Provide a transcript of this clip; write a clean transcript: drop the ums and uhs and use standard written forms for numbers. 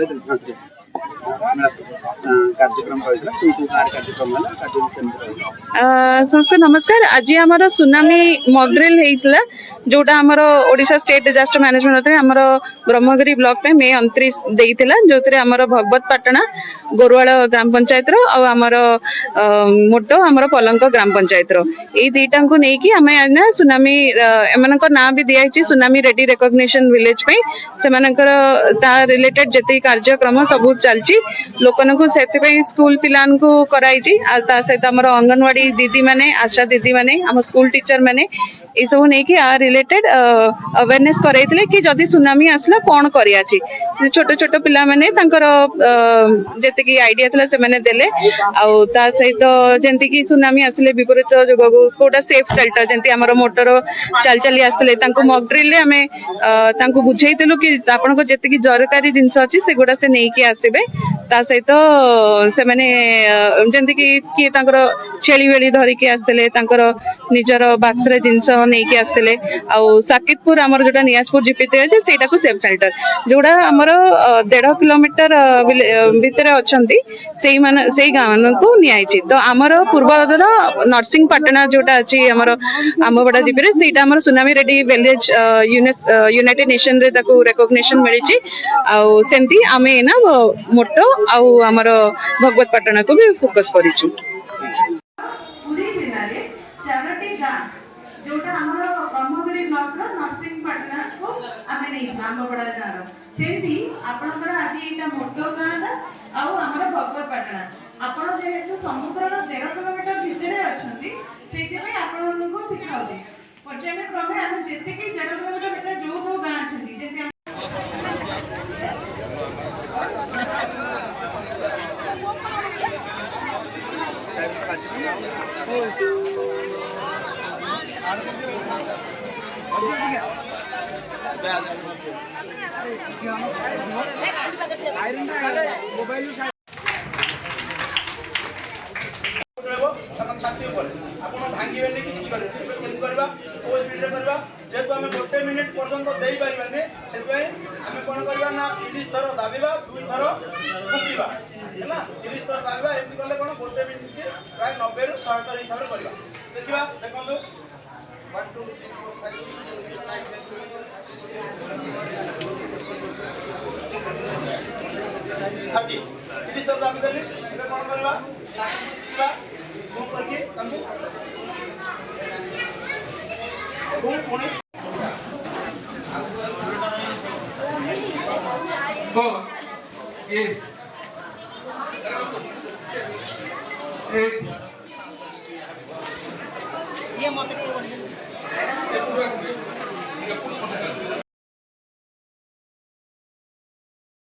कार्यक्रम कार्यक्रम संस्कार नमस्कार। आज आमर सुनामी मॉक ड्रिल होता जोटा आमर ओडिशा स्टेट डिजास्टर मैनेजमेंट आमर ब्रह्मगिरी ब्लॉक में मे 29 देइथिला जो थे आमर भगवत पाटना गोरुवाड़ ग्राम पंचायत रो आमर मोटो आमर पलंक ग्राम पंचायत रो ए दुईटा को लेकिन आम आज सुनामी एम ना भी दिखाई सुनामी रेडी रिकॉग्निशन विलेज पे से रिलेटेड जिते कार्यक्रम सब चलती लोकन को स्कूल पिला कराई सहित आम अंगनवाड़ी दीदी माने आशा दीदी माने आम स्कूल टीचर माने ये सब नहीं कि आ रिलेटेड अवेयरनेस कराइले कि जदि सुनामी आसला कौन करिया छी छोट छोट पिला माने तांकर जते कि आईडिया थला से माने देले आउ ता सहित जेंति कि सुनामी आसले विपरीत जगह कोटा सेफ शेल्टर जेंति हमर मोटर चल चली आसले तांको मॉक ड्रिल रे हमें तांको बुझाइतलु कि आपन को जते कि जरूरी जिंस अछि से गोडा से नै कि आसीबे ता सहित से माने जेंति कि कि तांकर छेली वेली धरि के आसले तांकर निजर बाक्सरे जिंस नै कि आसले आउ साकितपुर हमर जोटा नियासपुर जीपीते अछि सेटा को सेफ शेल्टर जोडा हमर 1.5 किलोमीटर भितर अछंती सेई गाँव को नियाइछि तो हमर पूर्वदर नर्सिंग पाटना जोटा अछि हमर आमबडा जीपी रे सेटा हमर tsunami ready village United nation रे ताको रिकॉग्निशन मिलिछि आउ सेंती आमे ना मोटो आउ हमर भगवत पाटना को भी फोकस करिछु। पुरी जिल्ला रे चारोटी गां जोटा हमर ब्रह्मगिरी ब्लॉक रो नर्सिंग पाटना को आमे नै आमबडा गां रो सेंती आपनकर आज एटा मोटो गां दा आउ हमर भगवत पाटना आपण जेहेतु समुद्र रो 13 किलोमीटर भितरे अछंती सेति में आपण को सिखाउते पर्याय क्रमे हम जेते कि 13 किलोमीटर भितर जो गां अछंती जेते जेहेतु आम गोटे मिनिट पर्यंत दे पारे से कौन करवा ना 30 थर दाबिबा 2 थर फुकिबा है 30 थर दाबिबा एमती कले कौन गोटे मिनिट प्राय 90 रु 100 थर हिसाब से करवा देखा देखो 1 2 3 4 5 6 7 8 9 10 30 थर दाबी देली कौन करवा करके ये